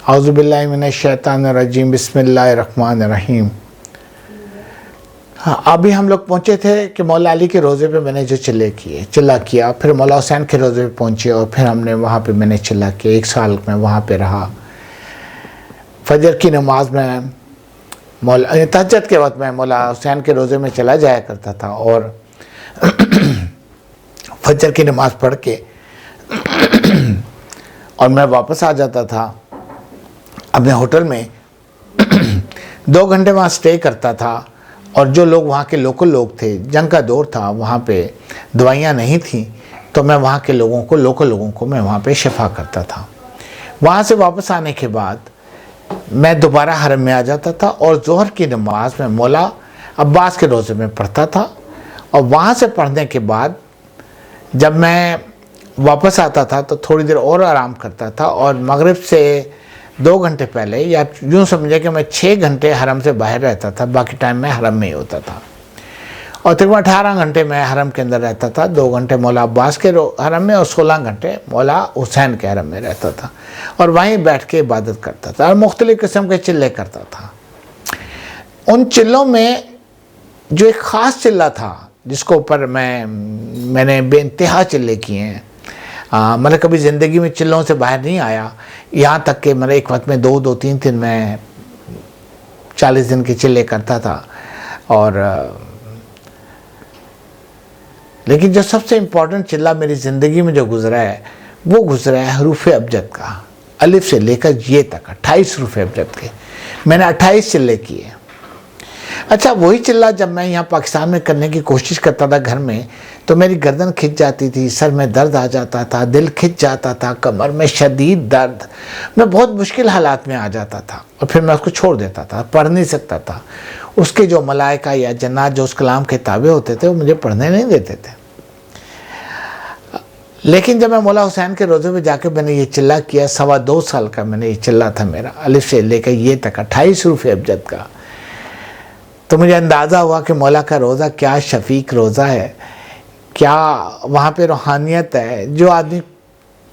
اعوذ باللہ من الشیطان الرجیم، بسم اللہ الرحمن الرحیم۔ ابھی ہم لوگ پہنچے تھے کہ مولا علی کے روزے پہ میں نے جو چلا کیا، پھر مولا حسین کے روزے پہ پہنچے اور پھر ہم نے وہاں پہ میں نے چلا کیا، 1 سال میں وہاں پہ رہا۔ فجر کی نماز میں تہجد کے وقت میں مولا حسین کے روزے میں چلا جایا کرتا تھا اور فجر کی نماز پڑھ کے اور میں واپس آ جاتا تھا اپنے ہوٹل میں 2 گھنٹے وہاں سٹے کرتا تھا۔ اور جو لوگ وہاں کے لوکل لوگ تھے، جنگ کا دور تھا، وہاں پہ دوائیاں نہیں تھیں، تو میں وہاں کے لوکل لوگوں کو میں وہاں پہ شفا کرتا تھا۔ وہاں سے واپس آنے کے بعد میں دوبارہ حرم میں آ جاتا تھا اور ظہر کی نماز میں مولا عباس کے روزے میں پڑھتا تھا، اور وہاں سے پڑھنے کے بعد جب میں واپس آتا تھا تو تھوڑی دیر اور آرام کرتا تھا، اور مغرب سے 2 گھنٹے پہلے، یا یوں سمجھے کہ میں 6 گھنٹے حرم سے باہر رہتا تھا، باقی ٹائم میں حرم میں ہی ہوتا تھا، اور تقریباً 18 گھنٹے میں حرم کے اندر رہتا تھا۔ 2 گھنٹے مولا عباس کے حرم میں اور 16 گھنٹے مولا حسین کے حرم میں رہتا تھا، اور وہیں بیٹھ کے عبادت کرتا تھا اور مختلف قسم کے چلے کرتا تھا۔ ان چلوں میں جو ایک خاص چلہ تھا جس کو اوپر میں نے بے انتہا چلے کیے ہیں، مطلب کبھی زندگی میں چلوں سے باہر نہیں آیا، یہاں تک کہ مطلب ایک وقت میں 2-3 دن میں 40 دن کے چلے کرتا تھا۔ اور لیکن جو سب سے امپورٹنٹ چلہ میری زندگی میں جو گزرا ہے، وہ گزرا ہے حروف ابجد کا، الف سے لے کر یہ تک 28 حروف ابجد کے، میں نے 28 چلے کیے۔ اچھا، وہی چلہ جب میں یہاں پاکستان میں کرنے کی کوشش کرتا تھا گھر میں، تو میری گردن کھنچ جاتی تھی، سر میں درد آ جاتا تھا، دل کھنچ جاتا تھا، کمر میں شدید درد، میں بہت مشکل حالات میں آ جاتا تھا، اور پھر میں اس کو چھوڑ دیتا تھا، پڑھ نہیں سکتا تھا۔ اس کے جو ملائکہ یا جنات جو اس کلام کے تابع ہوتے تھے، وہ مجھے پڑھنے نہیں دیتے تھے۔ لیکن جب میں مولا حسین کے روزے میں جا کے میں نے یہ چلہ کیا، 2.25 سال کا میں نے یہ چلہ تھا میرا، الف سے لے کر یہ تک 28 حروف ابجد کا، تو مجھے اندازہ ہوا کہ مولا کا روزہ کیا شفیق روزہ ہے، کیا وہاں پہ روحانیت ہے۔ جو آدمی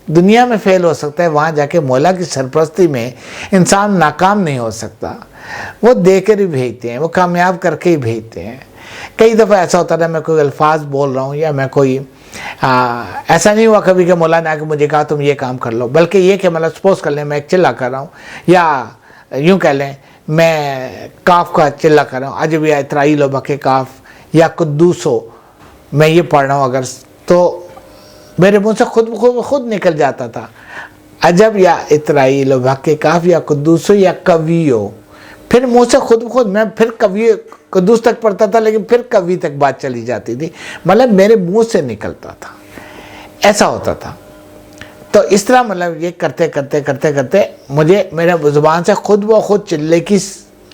دنیا میں فیل ہو سکتا ہے، وہاں جا کے مولا کی سرپرستی میں انسان ناکام نہیں ہو سکتا۔ وہ دے کر ہی بھیجتے ہیں، وہ کامیاب کر کے ہی بھیجتے ہیں۔ کئی دفعہ ایسا ہوتا ہے میں کوئی الفاظ بول رہا ہوں، یا میں کوئی ایسا نہیں ہوا کبھی کہ مولا نے آ کے مجھے کہا تم یہ کام کر لو، بلکہ یہ کہ مطلب سپوز کر لیں میں ایک چلہ کر رہا ہوں، یا یوں کہہ لیں میں کاف کا چلہ کر رہا ہوں، عجب یا اترائیل و بک کاف یا قدوس ہو، میں یہ پڑھ رہا ہوں اگر، تو میرے منہ سے خود نکل جاتا تھا عجب یا اترائیل و بک کاف یا قدوس ہو یا کوی ہو، پھر منہ سے خود میں پھر کوی قدوس تک پڑھتا تھا، لیکن پھر کوی تک بات چلی جاتی تھی، مطلب میرے منہ سے نکلتا تھا، ایسا ہوتا تھا۔ تو اس طرح مطلب یہ کرتے مجھے میرے زبان سے خود چلے کی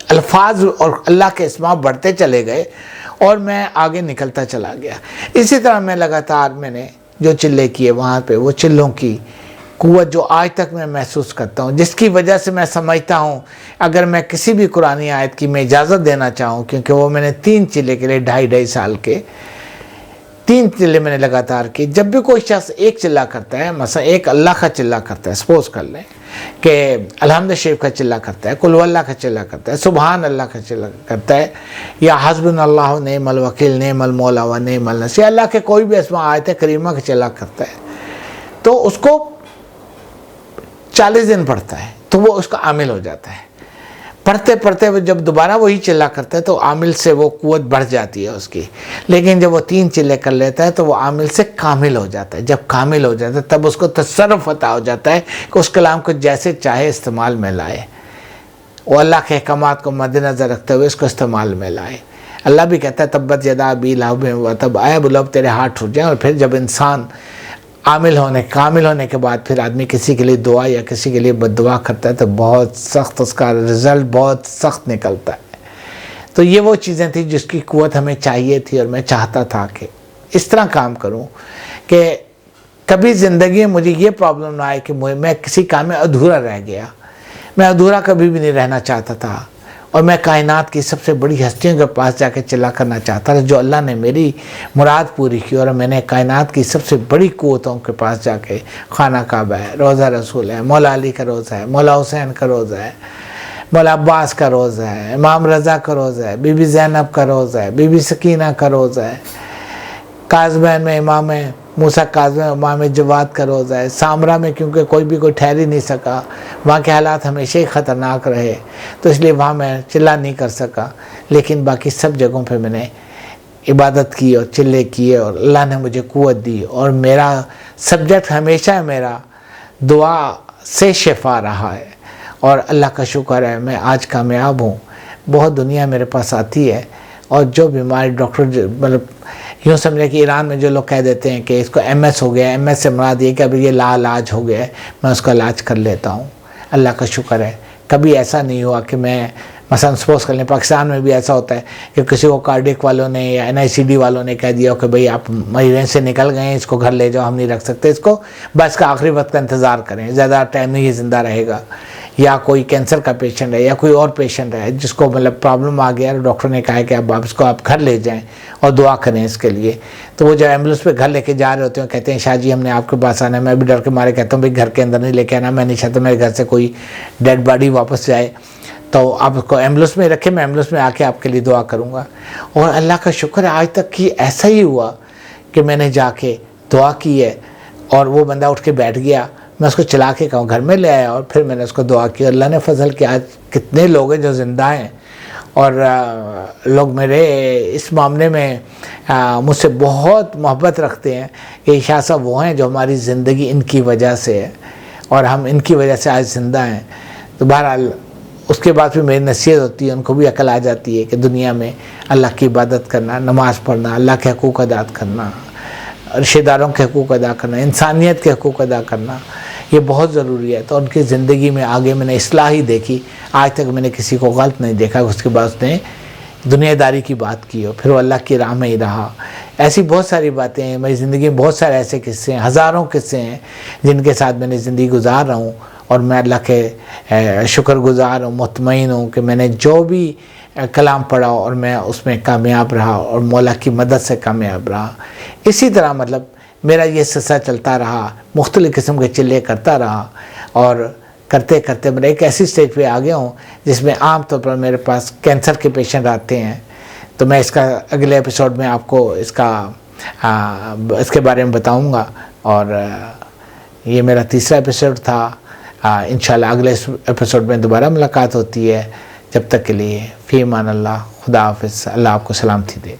الفاظ اور اللہ کے اسماء بڑھتے چلے گئے، اور میں آگے نکلتا چلا گیا۔ اسی طرح میں لگاتار میں نے جو چلے کیے وہاں پہ، وہ چلوں کی قوت جو آج تک میں محسوس کرتا ہوں، جس کی وجہ سے میں سمجھتا ہوں اگر میں کسی بھی قرآنی آیت کی میں اجازت دینا چاہوں، کیونکہ وہ میں نے 3 چلے کے لیے 2.5 سال کے 3 چلے میں نے لگاتار کی۔ جب بھی کوئی شخص ایک چلہ کرتا ہے، مثلا ایک اللہ کا چلہ کرتا ہے، سپوز کر لیں کہ الحمد شریف کا چلہ کرتا ہے، قل ہو اللہ کا چلہ کرتا ہے، سبحان اللہ کا چلہ کرتا ہے، یا حسبنا اللہ و نعم الوکیل نعم المولا و نعم النصیر، اللہ کے کوئی بھی اسماء آیت کریمہ کا چلہ کرتا ہے، تو اس کو 40 دن پڑھتا ہے تو وہ اس کا عامل ہو جاتا ہے۔ پڑھتے وہ جب دوبارہ وہی چلہ کرتا ہے تو عامل سے وہ قوت بڑھ جاتی ہے اس کی، لیکن جب وہ 3 چلے کر لیتا ہے تو وہ عامل سے کامل ہو جاتا ہے۔ جب کامل ہو جاتا ہے تب اس کو تصرف عطا ہو جاتا ہے کہ اس کلام کو جیسے چاہے استعمال میں لائے، وہ اللہ کے احکامات کو مد نظر رکھتے ہوئے اس کو استعمال میں لائے۔ اللہ بھی کہتا ہے تبت یدا ابی لہب وتب، آئے ابو لہب تیرے ہاتھ ٹوٹ جائیں۔ اور پھر جب انسان کامل ہونے کے بعد پھر آدمی کسی کے لیے دعا یا کسی کے لیے بد دعا کرتا ہے تو بہت سخت اس کا رزلٹ بہت سخت نکلتا ہے۔ تو یہ وہ چیزیں تھیں جس کی قوت ہمیں چاہیے تھی، اور میں چاہتا تھا کہ اس طرح کام کروں کہ کبھی زندگی میں مجھے یہ پرابلم نہ آئے کہ میں کسی کام میں ادھورا رہ گیا۔ میں ادھورا کبھی بھی نہیں رہنا چاہتا تھا، اور میں کائنات کی سب سے بڑی ہستیوں کے پاس جا کے چلا کرنا چاہتا تھا. جو اللہ نے میری مراد پوری کی, اور میں نے کائنات کی سب سے بڑی قوتوں کے پاس جا کے, خانہ کعبہ ہے, روضہ رسول ہے, مولا علی کا روضہ ہے, مولا حسین کا روضہ ہے, مولا عباس کا روضہ ہے, امام رضا کا روضہ ہے, بی بی زینب کا روضہ ہے, بی بی سکینہ کا روضہ ہے, کاظمین میں امام موسیٰ کاظم امام جواد کا روضہ ہے, سامرا میں کیونکہ کوئی ٹھہر ہی نہیں سکا, وہاں کے حالات ہمیشہ ہی خطرناک رہے, تو اس لیے وہاں میں چلا نہیں کر سکا. لیکن باقی سب جگہوں پہ میں نے عبادت کی اور چلے کیے, اور اللہ نے مجھے قوت دی. اور میرا سبجیکٹ ہمیشہ میرا دعا سے شفا رہا ہے, اور اللہ کا شکر ہے میں آج کامیاب ہوں. بہت دنیا میرے پاس آتی ہے, اور جو بیماری ڈاکٹر مطلب یوں سمجھے کہ ایران میں جو لوگ کہہ دیتے ہیں کہ اس کو ایم ایس ہو گیا, ایم ایس سے مراد یہ کہ ابھی یہ لا علاج ہو گیا ہے, میں اس کا علاج کر لیتا ہوں. اللہ کا شکر ہے کبھی ایسا نہیں ہوا کہ میں مثلا سپوز کر لیں پاکستان میں بھی ایسا ہوتا ہے کہ کسی کو کارڈک والوں نے یا NICD والوں نے کہہ دیا کہ بھئی آپ مریضیں سے نکل گئے ہیں, اس کو گھر لے جاؤ, ہم نہیں رکھ سکتے اس کو, بس کا آخری وقت کا انتظار کریں, زیادہ ٹائم نہیں یہ زندہ رہے گا. یا کوئی کینسر کا پیشنٹ ہے یا کوئی اور پیشنٹ ہے جس کو مطلب پرابلم آ گیا, ڈاکٹر نے کہا ہے کہ اب آپ اس کو آپ گھر لے جائیں اور دعا کریں اس کے لیے. تو وہ جب ایمبولینس پہ گھر لے کے جا رہے ہوتے ہیں کہتے ہیں شاہ جی ہم نے آپ کے پاس آنا ہے. میں بھی ڈر کے مارے کہتا ہوں بھئی گھر کے اندر نہیں لے کے آنا, میں نہیں چاہتا میرے گھر سے کوئی ڈیڈ باڈی واپس جائے, تو آپ اس کو ایمبولینس میں رکھیں, میں ایمبولینس میں آ کے آپ کے لیے دعا کروں گا. اور اللہ کا شکر ہے آج تک کہ ایسا ہی ہوا کہ میں نے جا کے دعا کی ہے اور وہ بندہ اٹھ کے بیٹھ گیا, میں اس کو چلا کے کہوں گھر میں لے آیا, اور پھر میں نے اس کو دعا کی. اللہ نے فضل کیا, آج کتنے لوگ ہیں جو زندہ ہیں, اور لوگ میرے اس معاملے میں مجھ سے بہت محبت رکھتے ہیں کہ شاہ صاحب وہ ہیں جو ہماری زندگی ان کی وجہ سے ہے, اور ہم ان کی وجہ سے آج زندہ ہیں. تو بہرحال اس کے بعد بھی میری نصیحت ہوتی ہے, ان کو بھی عقل آ جاتی ہے کہ دنیا میں اللہ کی عبادت کرنا, نماز پڑھنا, اللہ کے حقوق ادا کرنا, رشتہ داروں کے حقوق ادا کرنا, انسانیت کے حقوق ادا کرنا, یہ بہت ضروری ہے. تو ان کی زندگی میں آگے میں نے اصلاح ہی دیکھی, آج تک میں نے کسی کو غلط نہیں دیکھا. اس کے بعد اس نے دنیا داری کی بات کی اور پھر وہ اللہ کی راہ میں ہی رہا. ایسی بہت ساری باتیں ہیں میری زندگی میں, بہت سارے ایسے قصے ہیں, ہزاروں قصے ہیں جن کے ساتھ میں نے زندگی گزار رہا ہوں, اور میں اللہ کے شکر گزار ہوں, مطمئن ہوں کہ میں نے جو بھی کلام پڑھا اور میں اس میں کامیاب رہا اور مولا کی مدد سے کامیاب رہا. اسی طرح مطلب میرا یہ سلسلہ چلتا رہا, مختلف قسم کے چلے کرتا رہا, اور کرتے کرتے میں ایک ایسی سٹیج پہ آ گیا ہوں جس میں عام طور پر میرے پاس کینسر کے پیشنٹ آتے ہیں. تو میں اس کا اگلے ایپیسوڈ میں آپ کو اس کے بارے میں بتاؤں گا. اور یہ میرا تیسرا ایپیسوڈ تھا. انشاءاللہ اگلے ایپیسوڈ میں دوبارہ ملاقات ہوتی ہے. جب تک کے لیے فی امان اللہ, خدا حافظ. اللہ آپ کو سلامتی دے.